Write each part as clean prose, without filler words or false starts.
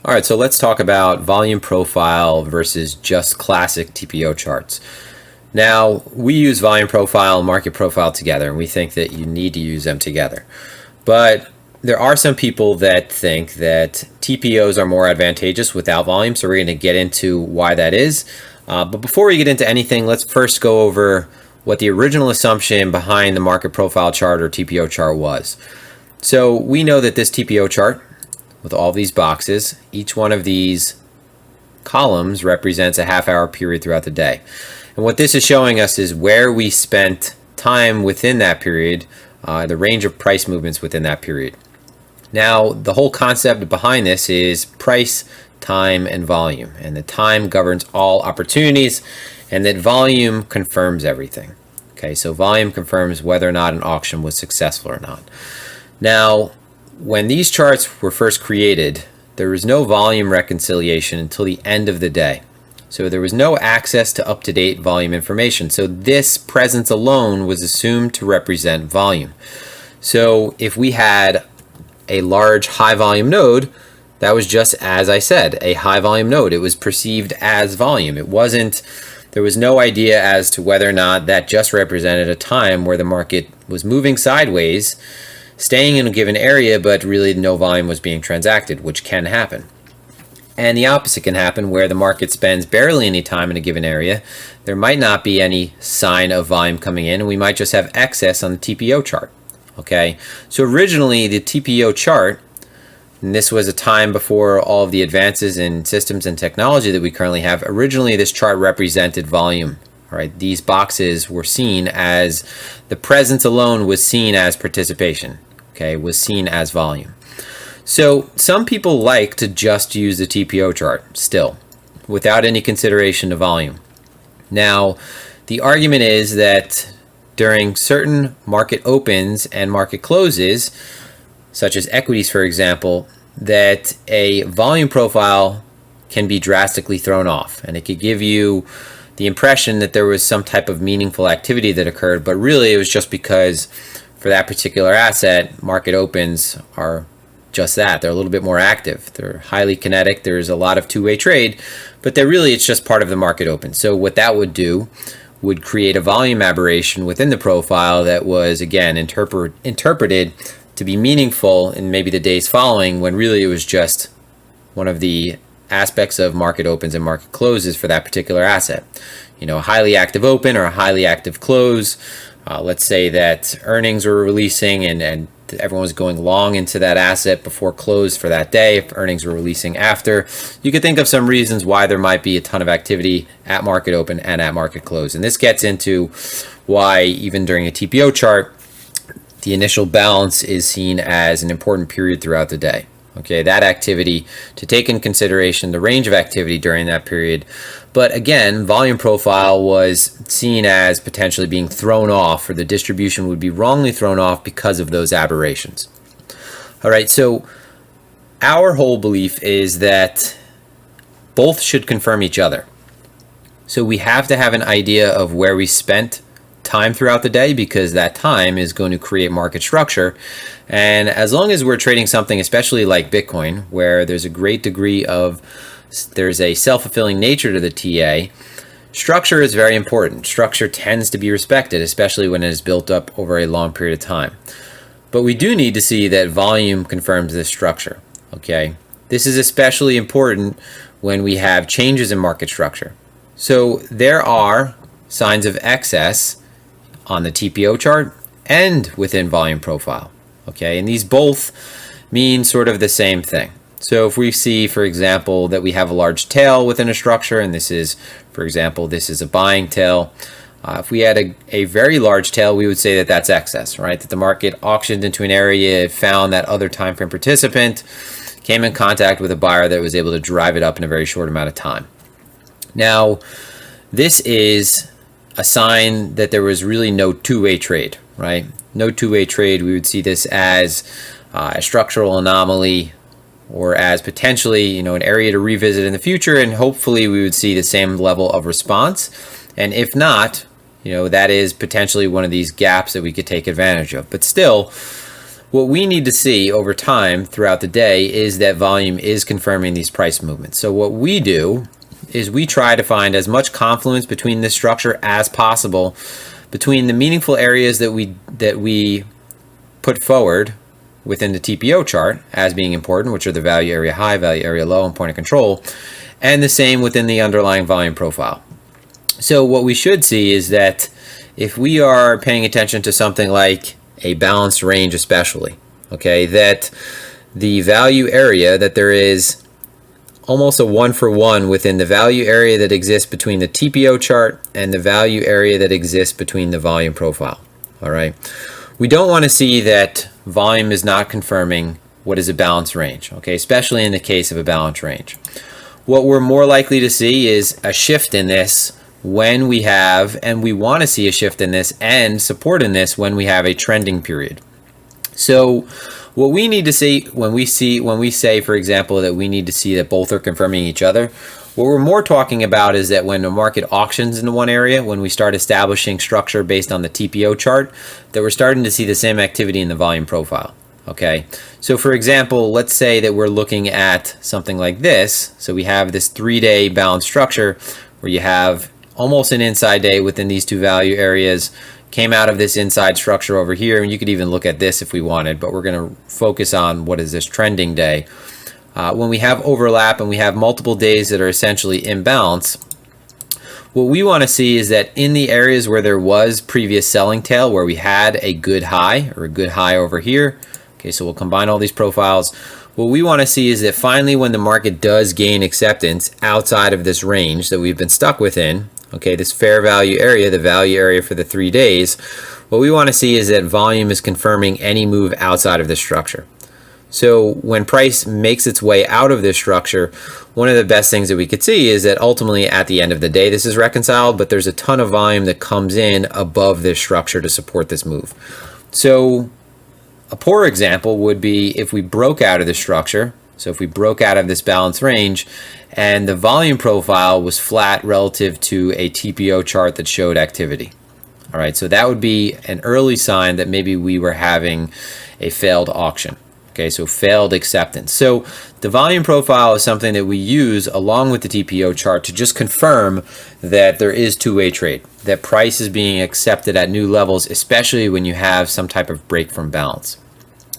All right, so let's talk about volume profile versus just classic TPO charts. Now, we use volume profile and market profile together, and we think that you need to use them together. But there are some people that think that TPOs are more advantageous without volume, so we're going to get into why that is. But before we get into anything, let's first go over what the original assumption behind the market profile chart or TPO chart was. So we know that this TPO chart, with all these boxes, each one of these columns represents a half-hour period throughout the day. And what this is showing us is where we spent time within that period, the range of price movements within that period. Now, the whole concept behind this is price, time, and volume. And the time governs all opportunities, and that volume confirms everything. Okay, so volume confirms whether or not an auction was successful or not. Now, when these charts were first created, there was no volume reconciliation until the end of the day. So there was no access to up-to-date volume information. So this presence alone was assumed to represent volume. So if we had a large high volume node, that was just, as I said, a high volume node. It was perceived as volume. There was no idea as to whether or not that just represented a time where the market was moving sideways, staying in a given area, but really no volume was being transacted, which can happen. And the opposite can happen, where the market spends barely any time in a given area. There might not be any sign of volume coming in, and we might just have excess on the TPO chart. Okay, so originally the TPO chart, and this was a time before all of the advances in systems and technology that we currently have, originally this chart represented volume. All right, these boxes were seen as, the presence alone was seen as participation. Okay, was seen as volume. So some people like to just use the TPO chart still, without any consideration to volume. Now, the argument is that during certain market opens and market closes, such as equities, for example, that a volume profile can be drastically thrown off, and it could give you the impression that there was some type of meaningful activity that occurred, but really it was just because for that particular asset, market opens are just that. They're a little bit more active. They're highly kinetic. There's a lot of two-way trade, but it's just part of the market open. So what that would do would create a volume aberration within the profile that was, again, interpreted to be meaningful in maybe the days following, when really it was just one of the aspects of market opens and market closes for that particular asset. You know, a highly active open or a highly active close. Let's say that earnings were releasing and everyone was going long into that asset before close for that day. If earnings were releasing after, you could think of some reasons why there might be a ton of activity at market open and at market close. And this gets into why even during a TPO chart, the initial balance is seen as an important period throughout the day. Okay, that activity, to take in consideration the range of activity during that period. But again, volume profile was seen as potentially being thrown off, or the distribution would be wrongly thrown off because of those aberrations. All right, so our whole belief is that both should confirm each other. So we have to have an idea of where we spent time throughout the day, because that time is going to create market structure. And as long as we're trading something, especially like Bitcoin, where there's a great degree of, there's a self-fulfilling nature to the TA, structure is very important. Structure tends to be respected, especially when it is built up over a long period of time. But we do need to see that volume confirms this structure. Okay, this is especially important when we have changes in market structure. So there are signs of excess on the TPO chart and within volume profile. Okay, and these both mean sort of the same thing. So if we see, for example, that we have a large tail within a structure, and this is, for example, this is a buying tail. If we had a very large tail, we would say that that's excess, right? That the market auctioned into an area, found that other time frame participant, came in contact with a buyer that was able to drive it up in a very short amount of time. Now, this is a sign that there was really no two-way trade, right? No two-way trade. We would see this as a structural anomaly, or as potentially, an area to revisit in the future, and hopefully we would see the same level of response. And if not, that is potentially one of these gaps that we could take advantage of. But still, what we need to see over time throughout the day is that volume is confirming these price movements. So what we do is we try to find as much confluence between this structure as possible between the meaningful areas that we put forward within the TPO chart as being important, which are the value area high, value area low, and point of control, and the same within the underlying volume profile. So what we should see is that if we are paying attention to something like a balanced range especially, okay, that the value area, that there is almost a 1-for-1 within the value area that exists between the TPO chart and the value area that exists between the volume profile. All right. We don't want to see that volume is not confirming what is a balanced range, okay, especially in the case of a balanced range. What we're more likely to see is a shift in this when we have, and we want to see a shift in this and support in this when we have a trending period. So what we need to see when we say, for example, that we need to see that both are confirming each other, what we're more talking about is that when the market auctions into one area, when we start establishing structure based on the TPO chart, that we're starting to see the same activity in the volume profile. Okay, so for example, let's say that we're looking at something like this. So we have this 3-day balanced structure where you have almost an inside day within these two value areas, came out of this inside structure over here, and you could even look at this if we wanted, but we're going to focus on what is this trending day. When we have overlap and we have multiple days that are essentially in balance, what we want to see is that in the areas where there was previous selling tail, where we had a good high or a good high over here, okay, so we'll combine all these profiles. What we want to see is that finally when the market does gain acceptance outside of this range that we've been stuck within, okay, this fair value area, the value area for the 3 days, what we want to see is that volume is confirming any move outside of this structure. So when price makes its way out of this structure, one of the best things that we could see is that ultimately at the end of the day this is reconciled, but there's a ton of volume that comes in above this structure to support this move. So a poor example would be if we broke out of the structure. So if we broke out of this balanced range and the volume profile was flat relative to a TPO chart that showed activity. All right, so that would be an early sign that maybe we were having a failed auction. Okay, so failed acceptance. So the volume profile is something that we use along with the TPO chart to just confirm that there is two-way trade, that price is being accepted at new levels, especially when you have some type of break from balance.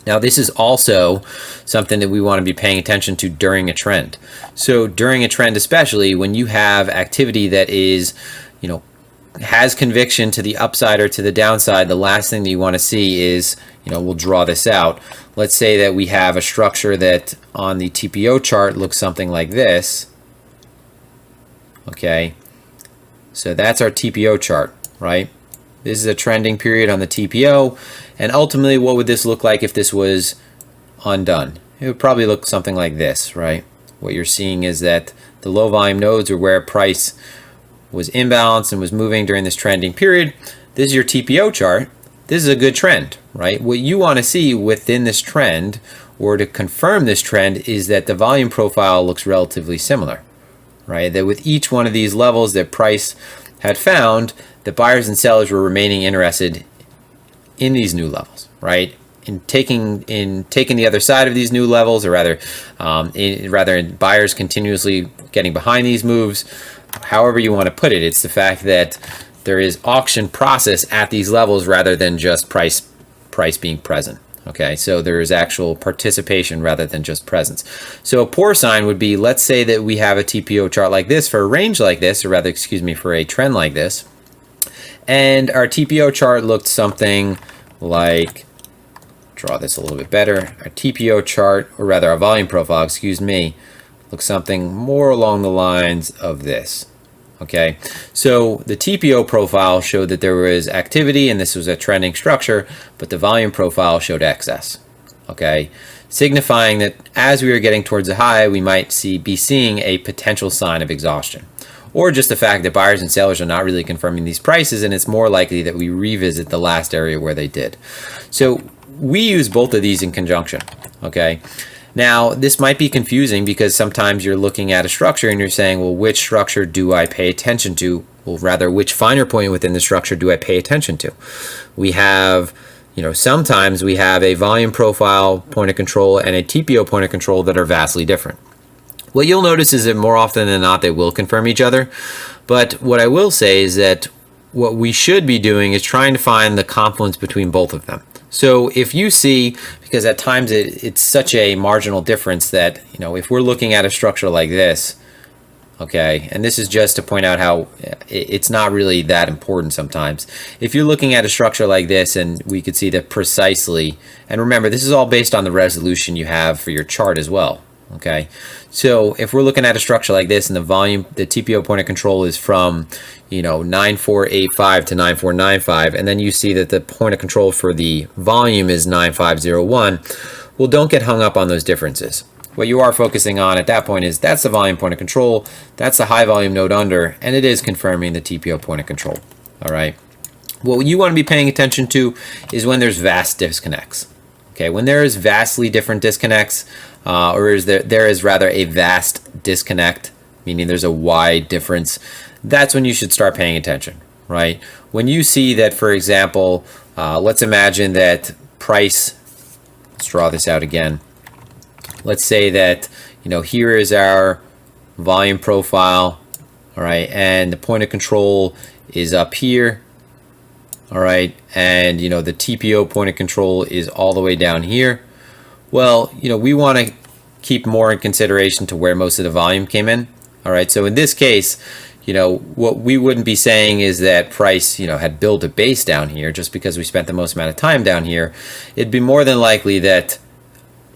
Now, this is also something that we want to be paying attention to during a trend. So during a trend, especially when you have activity that is, has conviction to the upside or to the downside, the last thing that you want to see is, we'll draw this out. Let's say that we have a structure that on the TPO chart looks something like this. Okay, so that's our TPO chart, right? This is a trending period on the TPO, and ultimately what would this look like if this was undone? It would probably look something like this, right? What you're seeing is that the low volume nodes are where price was imbalanced and was moving during this trending period. This is your TPO chart. This is a good trend, right? What you want to see within this trend, or to confirm this trend, is that the volume profile looks relatively similar, right? That with each one of these levels that price had found, the buyers and sellers were remaining interested in these new levels, right? In taking the other side of these new levels, or rather buyers continuously getting behind these moves. However you want to put it, it's the fact that there is auction process at these levels rather than just price being present. Okay, so there is actual participation rather than just presence. So a poor sign would be, let's say that we have a TPO chart like this for a range like this, or rather, for a trend like this, and our TPO chart looked something like, draw this a little bit better, our TPO chart, or rather our volume profile, looks something more along the lines of this. Okay, so the TPO profile showed that there was activity and this was a trending structure, but the volume profile showed excess. Okay, signifying that as we are getting towards the high, we might be seeing a potential sign of exhaustion, or just the fact that buyers and sellers are not really confirming these prices, and it's more likely that we revisit the last area where they did. So we use both of these in conjunction. Okay. Now, this might be confusing because sometimes you're looking at a structure and you're saying, well, which structure do I pay attention to? Well, rather, which finer point within the structure do I pay attention to? We have sometimes we have a volume profile point of control and a TPO point of control that are vastly different. What you'll notice is that more often than not they will confirm each other, but what I will say is that what we should be doing is trying to find the confluence between both of them. So if you see, because at times it's such a marginal difference that, if we're looking at a structure like this, okay, and this is just to point out how it's not really that important sometimes. If you're looking at a structure like this, and we could see that precisely, and remember, this is all based on the resolution you have for your chart as well, okay? So if we're looking at a structure like this and the volume, the TPO point of control is from, 9485 to 9495, and then you see that the point of control for the volume is 9501, well, don't get hung up on those differences. What you are focusing on at that point is that's the volume point of control, that's the high volume node under, and it is confirming the TPO point of control, all right? What you want to be paying attention to is when there's vast disconnects. Okay, when there is vastly different disconnects, or there is rather a vast disconnect, meaning there's a wide difference, that's when you should start paying attention, right? When you see that, for example, let's imagine that price, let's draw this out again. Let's say that, here is our volume profile, all right, and the point of control is up here, all right, and, the TPO point of control is all the way down here. Well, we want to keep more in consideration to where most of the volume came in, all right? So in this case, what we wouldn't be saying is that price, had built a base down here just because we spent the most amount of time down here. It'd be more than likely that,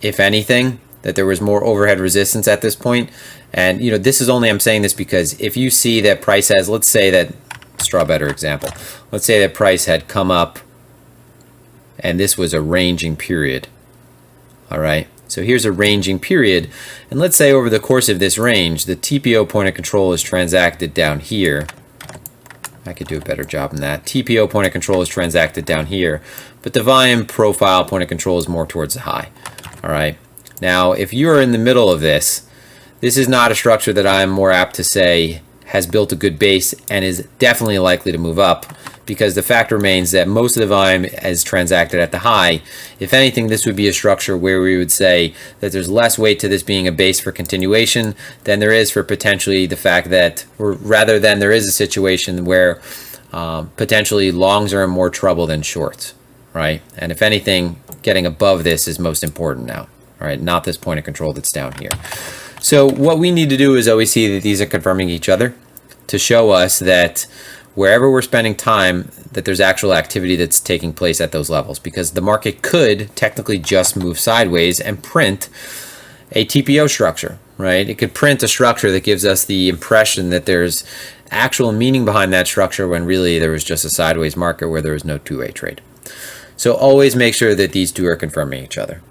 if anything, that there was more overhead resistance at this point. And, this is only, I'm saying this because if you see that price has, let's say that, let's draw a better example. Let's say that price had come up and this was a ranging period. All right, so here's a ranging period, and let's say over the course of this range, the TPO point of control is transacted down here. I could do a better job than that. TPO point of control is transacted down here, but the volume profile point of control is more towards the high. All right, now if you're in the middle of this, this is not a structure that I'm more apt to say has built a good base and is definitely likely to move up, because the fact remains that most of the volume is transacted at the high. If anything, this would be a structure where we would say that there's less weight to this being a base for continuation than there is for potentially the fact that, or rather than there is a situation where potentially longs are in more trouble than shorts, right? And if anything, getting above this is most important now, all right? Not this point of control that's down here. So what we need to do is always see that these are confirming each other to show us that wherever we're spending time, that there's actual activity that's taking place at those levels, because the market could technically just move sideways and print a TPO structure, right? It could print a structure that gives us the impression that there's actual meaning behind that structure when really there was just a sideways market where there was no two-way trade. So always make sure that these two are confirming each other.